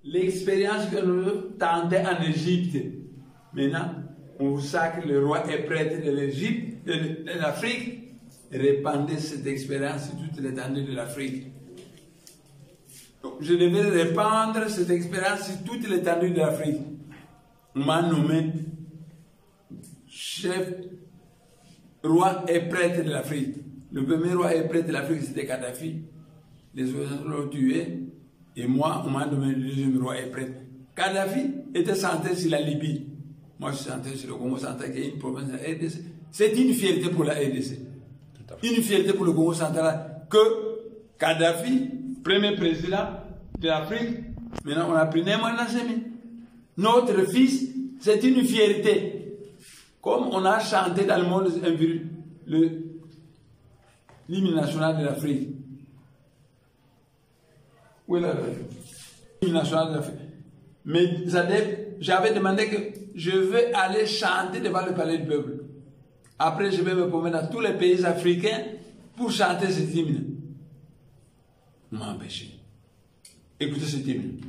L'expérience que nous tentons en Égypte, maintenant, on vous sait que le roi est prêtre de l'Égypte, de l'Afrique, répandez cette expérience sur toute l'étendue de l'Afrique. Je devais répandre cette expérience sur toute l'étendue de l'Afrique. On m'a nommé chef, roi et prêtre de l'Afrique. Le premier roi et prêtre de l'Afrique, c'était Kadhafi. Les autres l'ont tué. Et moi, on m'a nommé le deuxième roi et prêtre. Kadhafi était centré sur la Libye. Moi, je suis centré sur le Congo central, qui est une province de la RDC. C'est une fierté pour la RDC. Une fierté pour le Congo central que Kadhafi, premier président de l'Afrique, maintenant on a pris Néman Nassemi. Notre fils, c'est une fierté. Comme on a chanté dans le monde l'hymne national de l'Afrique. Où est l'hymne national de l'Afrique? Mais j'avais demandé que je veux aller chanter devant le palais du peuple. Après, je vais me promener dans tous les pays africains pour chanter cet hymne. On m'a empêché. Écoutez cet hymne.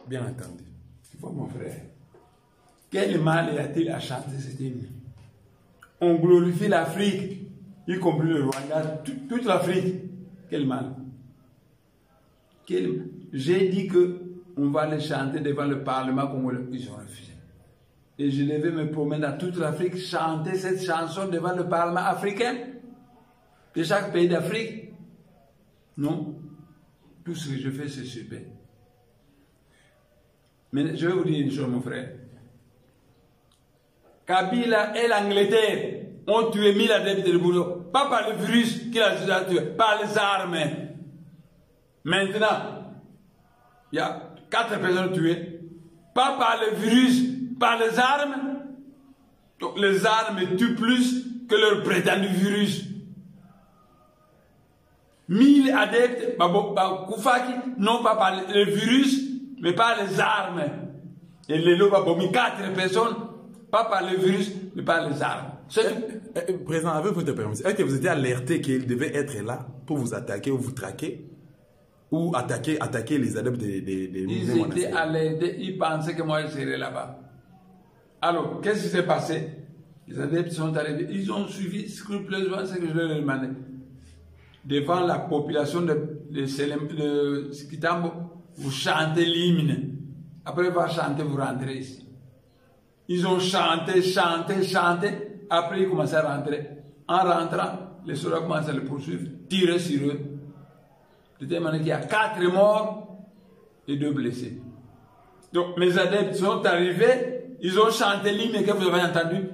Bien entendu. Tu vois, mon frère, quel mal y a-t-il à chanter cet hymne? On glorifie l'Afrique, y compris le Rwanda, toute l'Afrique. Quel mal. J'ai dit qu'on va le chanter devant le Parlement congolais. Ils ont refusé. Et je devais me promener dans toute l'Afrique, chanter cette chanson devant le Parlement africain de chaque pays d'Afrique. Non. Tout ce que je fais, c'est super. Mais je vais vous dire une chose, mon frère. Kabila et l'Angleterre ont tué 1000 adeptes de Bourreau. Pas par le virus qui l'a tué, par les armes. Maintenant, il y a 4 personnes tuées. Pas par le virus, par les armes. Donc les armes tuent plus que leur prétendu virus. 1000 adeptes, Koufaki, non pas par le virus, mais par les armes. Et les lots, 4 personnes, pas par le virus, mais par les armes. Président, avec votre permission, est-ce que vous étiez alerté qu'il devait être là pour vous attaquer ou vous traquer? Ou attaquer les adeptes des Ils étaient alertés, ils pensaient que moi je serais là-bas. Alors, qu'est-ce qui s'est passé? Les adeptes sont arrivés, ils ont suivi scrupuleusement ce que je leur ai demandé. Devant la population de Skitambo, vous chantez l'hymne. Après avoir chanté, vous rentrez ici. Ils ont chanté, chanté, chanté. Après, ils commencent à rentrer. En rentrant, les soldats commencent à les poursuivre, tirer sur eux. De telle manière qu'il y a 4 morts et 2 blessés. Donc, mes adeptes sont arrivés, ils ont chanté l'hymne que vous avez entendu.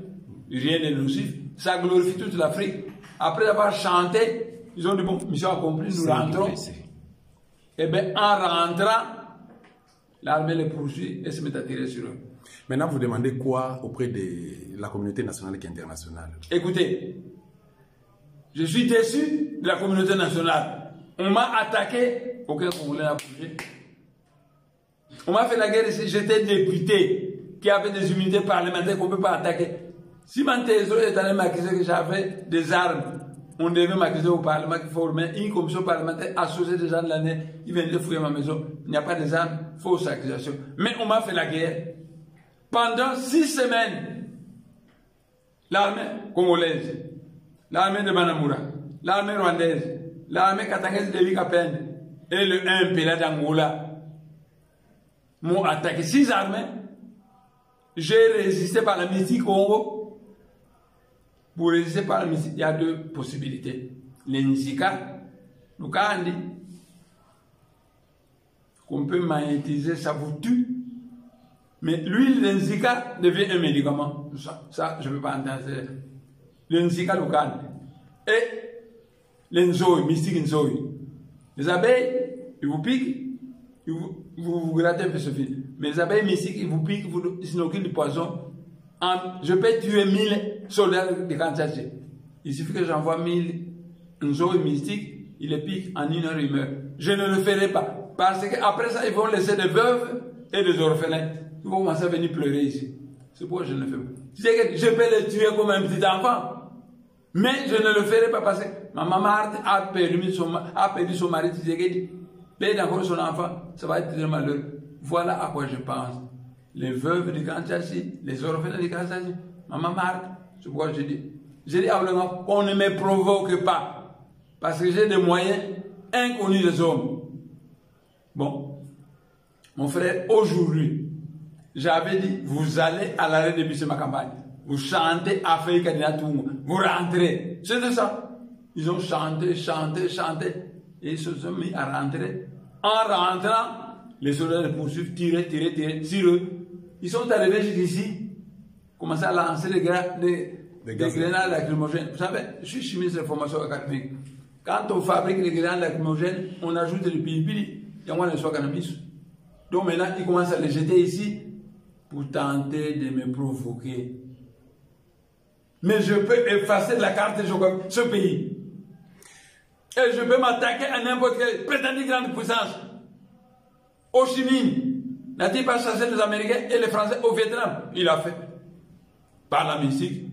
Rien de nocif. Ça glorifie toute l'Afrique. Après avoir chanté, ils ont dit, bon, mission accomplie, nous rentrons. Et bien, en rentrant, l'armée les poursuit et se met à tirer sur eux. Maintenant, vous demandez quoi auprès de la communauté nationale et internationale? Écoutez, je suis déçu de la communauté nationale. On m'a attaqué, aucun Congolais n'a bougé. On m'a fait la guerre ici, j'étais député qui avait des immunités parlementaires qu'on ne peut pas attaquer. Si Mantezo est allé m'accuser que j'avais des armes, on devait m'accuser au Parlement qu'il faut remettre une commission parlementaire associée des gens de l'année. Ils viennent de fouiller ma maison. Il n'y a pas des armes, fausse accusation. Mais on m'a fait la guerre. Pendant 6 semaines, l'armée congolaise, l'armée de Manamura, l'armée rwandaise, l'armée katangese de Likapende et le MPLA d'Angola m'ont attaqué. 6 armées. J'ai résisté par la mystique Congo. Pour résister par la mystique, il y a 2 possibilités. Les Nisika, le Kandi, qu'on peut magnétiser, ça vous tue. Mais l'huile de Nisika devient un médicament. Ça je ne peux pas entendre. Le Nisika, le Kandi. Et les Nzoï, mystique Nzoï. Les abeilles, ils vous piquent, vous grattez un peu ce fil. Mais les abeilles mystiques, ils vous piquent, ils s'inoculent du poison. Je peux tuer 1000 soldats de Kanshasa. Il suffit que j'envoie 1000 Nzoï mystiques, ils les piquent, en 1 heure, ils meurent. Je ne le ferai pas. Parce qu'après ça, ils vont laisser des veuves et des orphelins. Ils vont commencer à venir pleurer ici. C'est pourquoi je ne le fais pas. Je peux les tuer comme un petit enfant. Mais je ne le ferai pas parce que ma maman a perdu son mari. Perdre encore son enfant, ça va être très malheureux. Voilà à quoi je pense. Les veuves de Kanshasa, les orphelins de Kanshasa, maman Marthe, c'est pourquoi je dis à Olenga, on ne me provoque pas. Parce que j'ai des moyens inconnus des hommes. Bon, mon frère, aujourd'hui, j'avais dit, vous allez à l'arrêt de ma campagne. Vous chantez Afrique Adinatungu. Vous rentrez. C'est de ça. Ils ont chanté, chanté, chanté. Et ils se sont mis à rentrer. En rentrant, les soldats les poursuivent, tirer sur eux. Ils sont arrivés jusqu'ici, commencent à lancer des grenades lacrymogènes. Vous savez, je suis chimiste de formation académique. Quand on fabrique des grenades lacrymogènes, on ajoute des pili-pili. Il y a moins de cannabis. Donc maintenant, ils commencent à les jeter ici pour tenter de me provoquer. Mais je peux effacer de la carte de ce pays. Et je peux m'attaquer à n'importe quelle prétendue grande puissance. Ho Chi Minh n'a-t-il pas chassé les Américains et les Français au Vietnam? Il a fait. Par la mystique.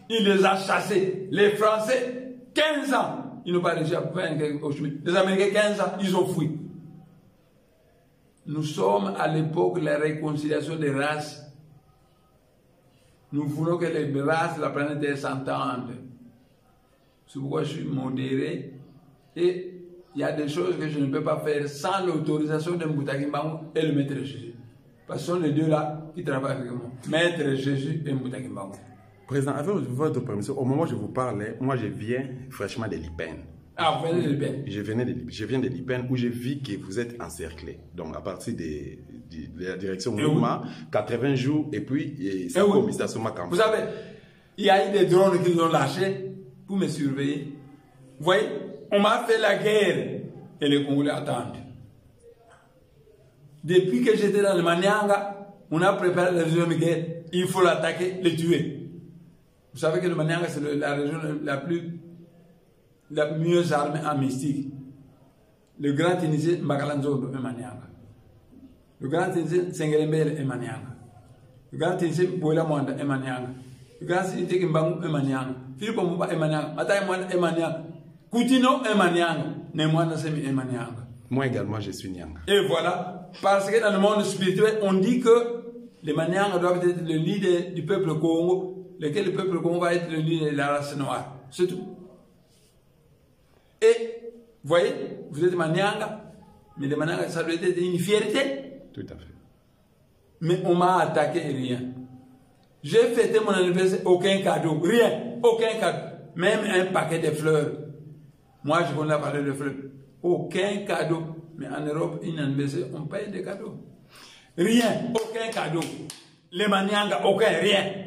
Il les a chassés. Les Français, 15 ans. Ils n'ont pas réussi à vaincre Ho Chi Minh. Les Américains, 15 ans, ils ont fui. Nous sommes à l'époque de la réconciliation des races. Nous voulons que les races de la planète Terre s'entendent. C'est pourquoi je suis modéré. Et il y a des choses que je ne peux pas faire sans l'autorisation de Mbouta Kimbangu et le maître Jésus. Parce que ce sont les deux là qui travaillent avec moi. Maître Jésus et Mbouta Kimbangu. Président, avec votre permission, au moment où je vous parlais, moi je viens fraîchement de l'Ipen. Ah, vous venez de l'Ipen? Je viens de l'Ipen où j'ai vu que vous êtes encerclé. Donc à partir de la direction Mouma, 80 jours et puis ça commence à se marquer. Vous savez, il y a eu des drones qu'ils ont lâchés pour me surveiller. Vous voyez, on m'a fait la guerre et les Congolais attendent. Depuis que j'étais dans le Manianga, on a préparé la deuxième guerre. Il faut l'attaquer, le tuer. Vous savez que le Manianga, c'est la région la mieux armée en mystique. Le grand Tunisien, Mbakalanzo est Manianga. Le grand Tunisien, Sengelembele est Manianga. Le grand Tunisien, Boila Mwanda est Manianga. Le grand Tunisien, Kimbangu est Manianga. Philippe Mouba est Manianga. Mataï Mwanda est Manianga. Koutino est Manianga. Nemwanda Semi est Manianga. Moi également, je suis Nyanga. Et voilà. Parce que dans le monde spirituel, on dit que les Manianga doivent être le leader du peuple Congo. lesquels le peuple Congo va être l'uni de la race noire. C'est tout. Et, vous voyez, vous êtes Manianga, mais les Manianga, ça doit être une fierté. Tout à fait. Mais on m'a attaqué et rien. J'ai fêté mon anniversaire, aucun cadeau, rien, aucun cadeau. Même un paquet de fleurs. Moi, je connais parler de fleurs. Aucun cadeau. Mais en Europe, une anniversaire, on paye des cadeaux. Rien, aucun cadeau. Les Manianga, aucun, rien.